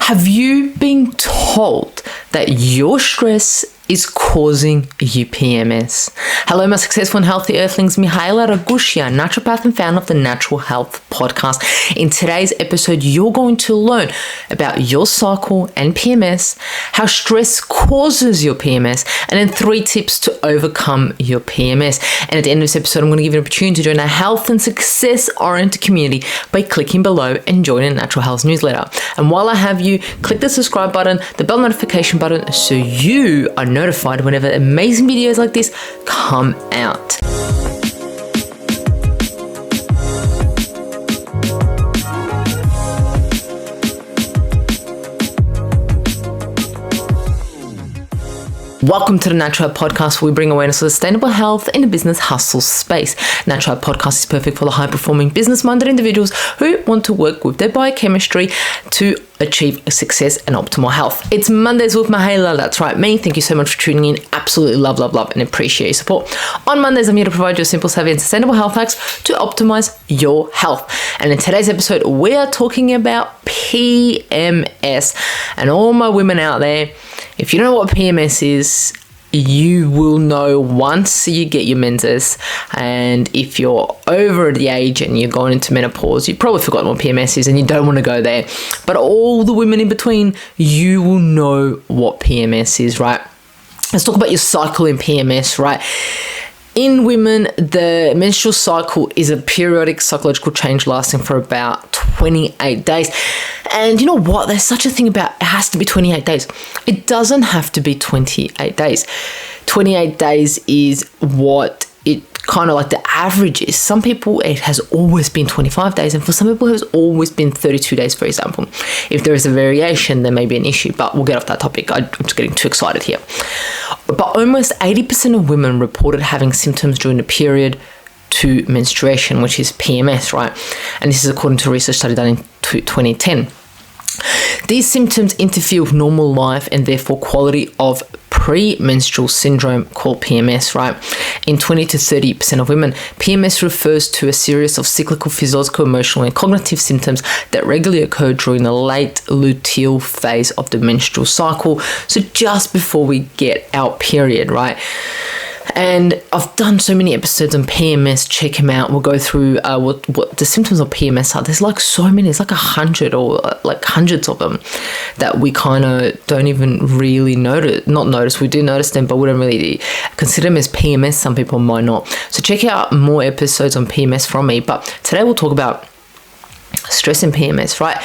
Have you been told that your stress is causing you PMS? Hello, my successful and healthy earthlings. Mihaela Ragushia, naturopath and founder of the Natural Health Podcast. In today's episode, you're going to learn about your cycle and PMS, how stress causes your PMS, and then 3 tips to overcome your PMS. And at the end of this episode, I'm going to give you an opportunity to join a health and success-oriented community by clicking below and joining the Natural Health newsletter. And while I have you, click the subscribe button, the bell notification button, so you are notified whenever amazing videos like this come out. Welcome to the Natural Health Podcast, where we bring awareness of sustainable health in the business hustle space. Natural Health Podcast is perfect for the high-performing, business-minded individuals who want to work with their biochemistry to achieve success and optimal health. It's Mondays with Mihaela, that's right, me. Thank you so much for tuning in. Absolutely love, and appreciate your support. On Mondays, I'm here to provide you with simple, savvy, and sustainable health hacks to optimize your health. And in today's episode, we are talking about PMS. And all my women out there, if you don't know what PMS is, you will know once you get your menses. And if you're over the age and you're going into menopause, you've probably forgotten what PMS is and you don't want to go there. But all the women in between, you will know what PMS is, right? Let's talk about your cycle in PMS, right? In women, the menstrual cycle is a periodic psychological change lasting for about 28 days. And you know what? There's such a thing about it has to be 28 days. It doesn't have to be 28 days. 28 days is what it kind of like the average is. Some people, it has always been 25 days. And for some people, it has always been 32 days, for example. If there is a variation, there may be an issue. But we'll get off that topic. I'm just getting too excited here. But almost 80% of women reported having symptoms during the period to menstruation, which is PMS, right? And this is according to a research study done in 2010. These symptoms interfere with normal life and therefore quality of premenstrual syndrome called PMS, right? In 20 to 30% of women, PMS refers to a series of cyclical physiological, emotional, and cognitive symptoms that regularly occur during the late luteal phase of the menstrual cycle. So just before we get our period, right? And I've done so many episodes on PMS. Check them out. We'll go through what the symptoms of PMS are. There's like so many. It's like 100 or like hundreds of them that we kind of don't even really notice. We do notice them, but we don't really consider them as PMS. Some people might not. So check out more episodes on PMS from me. But today we'll talk about stress and PMS, right?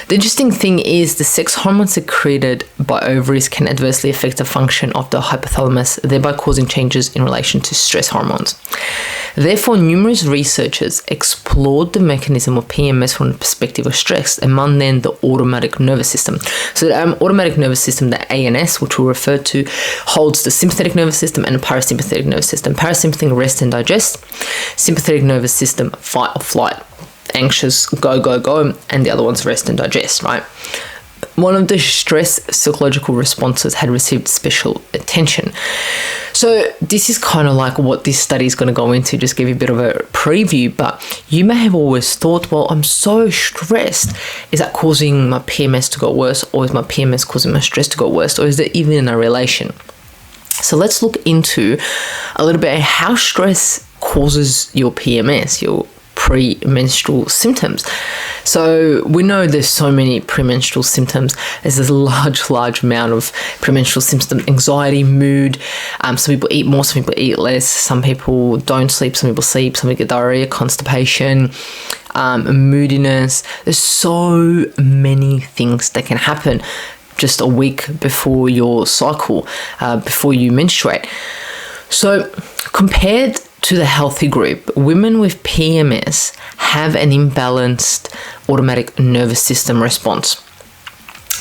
The interesting thing is the sex hormones secreted by ovaries can adversely affect the function of the hypothalamus, thereby causing changes in relation to stress hormones. Therefore, numerous researchers explored the mechanism of PMS from the perspective of stress, among them the automatic nervous system. So the automatic nervous system, the ANS, which we'll refer to, holds the sympathetic nervous system and the parasympathetic nervous system. Parasympathetic, rest and digest. Sympathetic nervous system, fight or flight. Anxious, go, and the other one's rest and digest, right? One of the stress psychological responses had received special attention. So this is kind of like what this study is going to go into, just give you a bit of a preview, but you may have always thought, well, I'm so stressed. Is that causing my PMS to go worse, or is my PMS causing my stress to go worse, or is there even a relation? So let's look into a little bit how stress causes your PMS, your premenstrual symptoms. So we know there's so many premenstrual symptoms. There's this large amount of premenstrual symptoms: anxiety, mood. Some people eat more, some people eat less. Some people don't sleep, some people sleep. Some people get diarrhea, constipation, moodiness. There's so many things that can happen just a week before your cycle, before you menstruate. So compared to the healthy group, women with PMS have an imbalanced automatic nervous system response.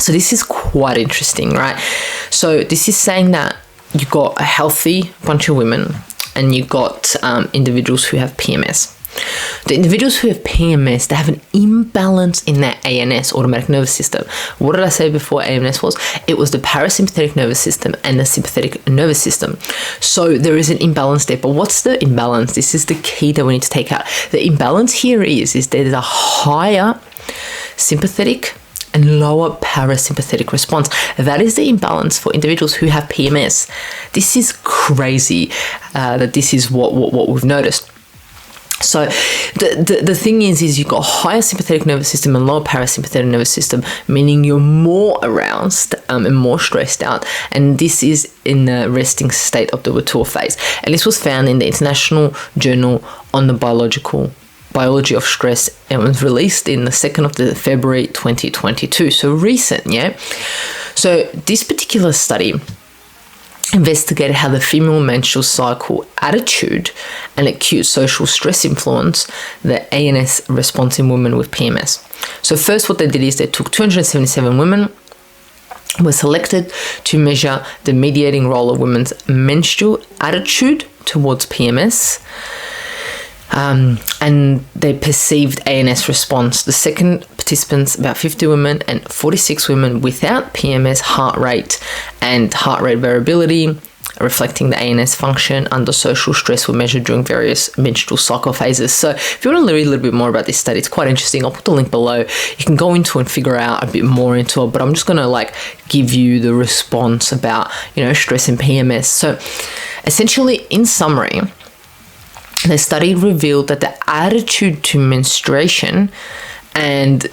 So this is quite interesting, right? So this is saying that you've got a healthy bunch of women and you've got individuals who have PMS. The individuals who have PMS, they have an imbalance in their ANS, automatic nervous system. What did I say before ANS was? It was the parasympathetic nervous system and the sympathetic nervous system. So there is an imbalance there. But what's the imbalance? This is the key that we need to take out. The imbalance here is there's a higher sympathetic and lower parasympathetic response. That is the imbalance for individuals who have PMS. This is crazy that this is what we've noticed. So the thing is you've got higher sympathetic nervous system and lower parasympathetic nervous system, meaning you're more aroused and more stressed out. And this is in the resting state of the withdrawal phase. And this was found in the International Journal on the Biology of Stress, and was released in the 2nd of February 2022. So recent, yeah? So this particular study investigated how the female menstrual cycle attitude and acute social stress influence the ANS response in women with PMS. So first what they did is they took 277 women, were selected to measure the mediating role of women's menstrual attitude towards PMS, and they perceived ANS response. The second participants, about 50 women and 46 women without PMS, heart rate variability, reflecting the ANS function under social stress, were measured during various menstrual cycle phases. So if you want to read a little bit more about this study, it's quite interesting. I'll put the link below. You can go into and figure out a bit more into it, but I'm just going to give you the response about, stress and PMS. So essentially, in summary, the study revealed that the attitude to menstruation, and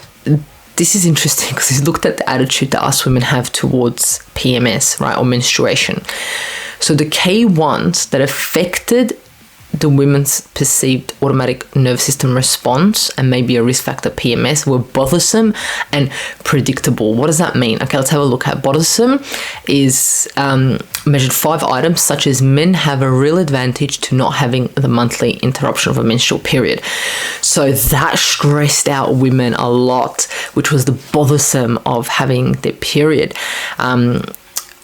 this is interesting because it looked at the attitude that us women have towards PMS, right, or menstruation. So the key ones that affected the women's perceived automatic nervous system response and maybe a risk factor PMS were bothersome and predictable. What does that mean? Okay, let's have a look at bothersome. Is measured 5 items, such as men have a real advantage to not having the monthly interruption of a menstrual period. So that stressed out women a lot, which was the bothersome of having their period.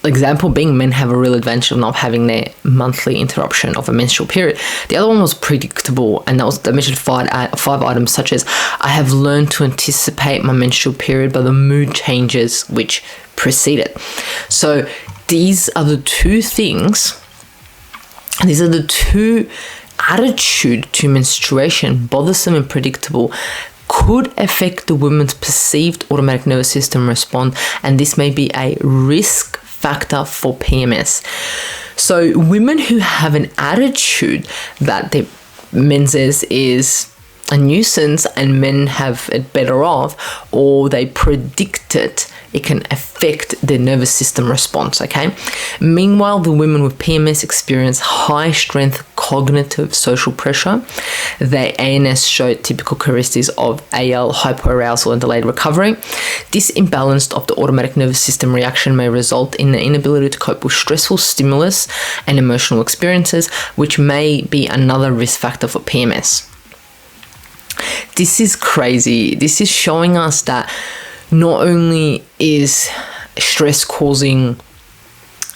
Example being, men have a real advantage of not having their monthly interruption of a menstrual period. The other one was predictable, and they measured 5 items, such as I have learned to anticipate my menstrual period by the mood changes which precede it. So these are the two things. These are the two attitude to menstruation, bothersome and predictable, could affect the woman's perceived automatic nervous system response, and this may be a risk factor for PMS. So women who have an attitude that their menses is a nuisance and men have it better off, or they predict it can affect their nervous system response, okay? Meanwhile, the women with PMS experience high strength cognitive social pressure. The ANS showed typical characteristics of AL, hypoarousal, and delayed recovery. This imbalance of the automatic nervous system reaction may result in the inability to cope with stressful stimulus and emotional experiences, which may be another risk factor for PMS. This is crazy. This is showing us that not only is stress causing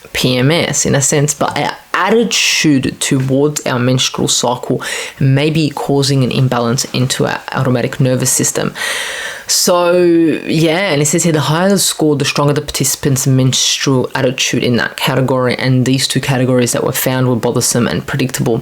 PMS in a sense, but our attitude towards our menstrual cycle may be causing an imbalance into our automatic nervous system. So yeah, and it says here, the higher the score, the stronger the participants' menstrual attitude in that category, and these two categories that were found were bothersome and predictable.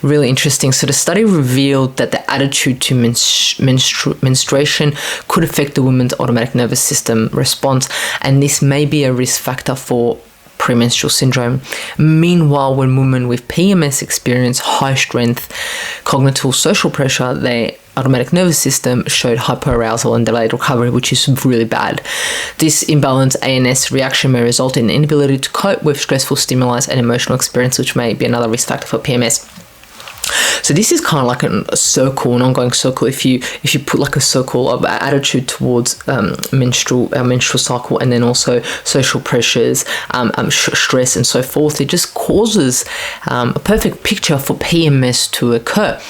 Really interesting. So the study revealed that the attitude to menstruation could affect the woman's automatic nervous system response, and this may be a risk factor for premenstrual syndrome. Meanwhile, when women with PMS experience high strength cognitive social pressure, their automatic nervous system showed hypoarousal and delayed recovery, which is really bad. This imbalanced ANS reaction may result in the inability to cope with stressful stimuli and emotional experience, which may be another risk factor for PMS. So this is kind of like a circle, an ongoing circle. If you put like a circle of attitude towards menstrual cycle, and then also social pressures, stress, and so forth, it just causes a perfect picture for PMS to occur.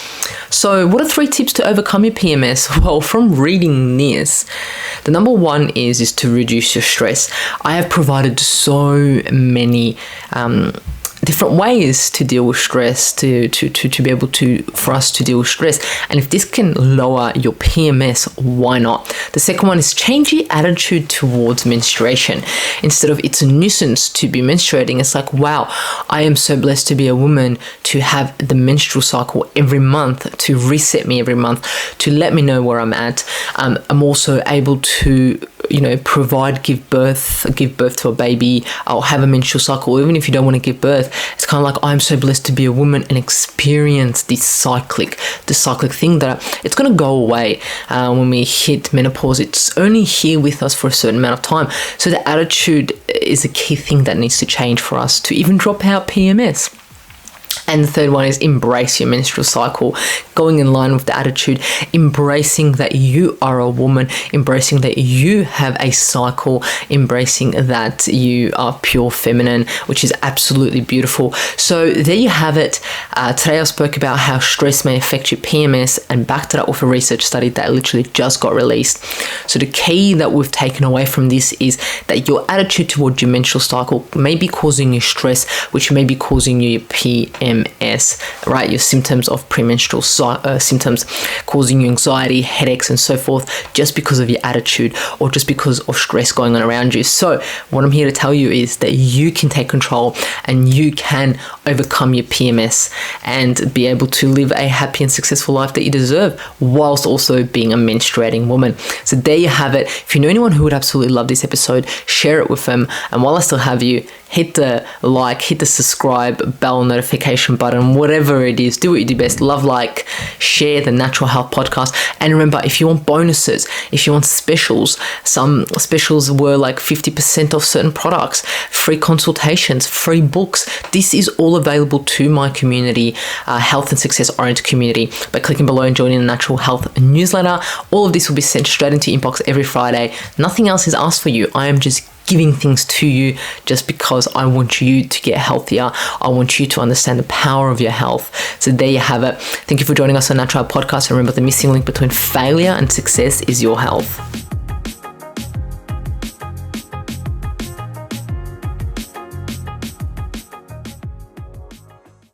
So what are 3 tips to overcome your PMS? Well, from reading this, the number one is to reduce your stress. I have provided so many different ways to deal with stress, to be able to, for us to deal with stress. And if this can lower your PMS, why not? The second one is change your attitude towards menstruation. Instead of it's a nuisance to be menstruating, it's like, wow, I am so blessed to be a woman, to have the menstrual cycle every month, to reset me every month, to let me know where I'm at. I'm also able to give birth to a baby, or have a menstrual cycle, or even if you don't want to give birth, it's kind of like, I'm so blessed to be a woman and experience this cyclic thing that it's going to go away when we hit menopause. It's only here with us for a certain amount of time. So the attitude is a key thing that needs to change for us to even drop out PMS. And the third one is embrace your menstrual cycle, going in line with the attitude, embracing that you are a woman, embracing that you have a cycle, embracing that you are pure feminine, which is absolutely beautiful. So there you have it. Today I spoke about how stress may affect your PMS and backed it up with a research study that literally just got released. So the key that we've taken away from this is that your attitude towards your menstrual cycle may be causing you stress, which may be causing you your PMS, right? Your symptoms of premenstrual symptoms, causing you anxiety, headaches, and so forth, just because of your attitude or just because of stress going on around you. So what I'm here to tell you is that you can take control and you can overcome your PMS and be able to live a happy and successful life that you deserve, whilst also being a menstruating woman. So there you have it. If you know anyone who would absolutely love this episode, share it with them. And while I still have you, hit the like, hit the subscribe, bell notification button, whatever it is. Do what you do best. Love, like, share the Natural Health Podcast. And remember, if you want bonuses, if you want specials, some specials were like 50% off certain products, free consultations, free books. This is all available to my community, health and success oriented community, by clicking below and joining the Natural Health newsletter. All of this will be sent straight into your inbox every Friday. Nothing else is asked for you. I am just giving things to you just because I want you to get healthier. I want you to understand the power of your health. So there you have it. Thank you for joining us on Natural Podcast. And remember, the missing link between failure and success is your health.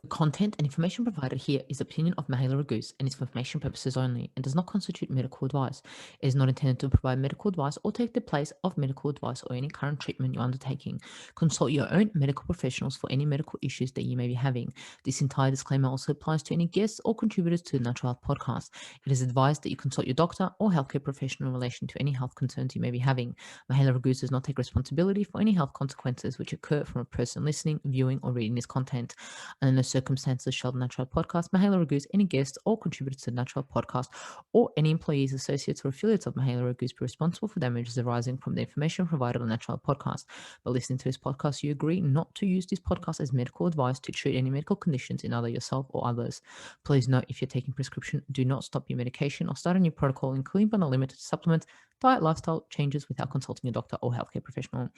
Content and information provided here is opinion of Mahela Raguse and is for information purposes only and does not constitute medical advice. It is not intended to provide medical advice or take the place of medical advice or any current treatment you're undertaking. Consult your own medical professionals for any medical issues that you may be having. This entire disclaimer also applies to any guests or contributors to the Natural Health Podcast. It is advised that you consult your doctor or healthcare professional in relation to any health concerns you may be having. Mahela Raguse does not take responsibility for any health consequences which occur from a person listening, viewing, or reading this content. And in no circumstances shall the Natural Health Podcast, Mahela Raguse, any guests or contributors to the Natural Health Podcast, or any employees, associates, or affiliates of Mahela Raguse be responsible for damages arising from the information provided on the Natural Health Podcast. By listening to this podcast, you agree not to use this podcast as medical advice to treat any medical conditions in either yourself or others. Please note, if you're taking prescription, do not stop your medication or start a new protocol, including but not limited to supplements, diet, lifestyle changes without consulting a doctor or healthcare professional.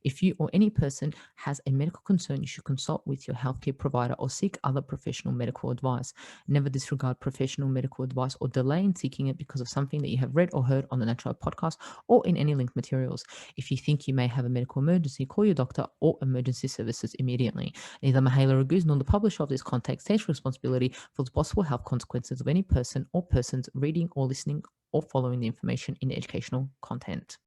If you or any person has a medical concern, you should consult with your healthcare provider or seek other professional medical advice. Never disregard professional medical advice or delay in seeking it because of something that you have read or heard on the Natural Health Podcast or in any linked materials. If you think you may have a medical emergency, call your doctor or emergency services immediately. Neither Mahela Raguse nor the publisher of this content takes responsibility for the possible health consequences of any person or persons reading or listening or following the information in the educational content.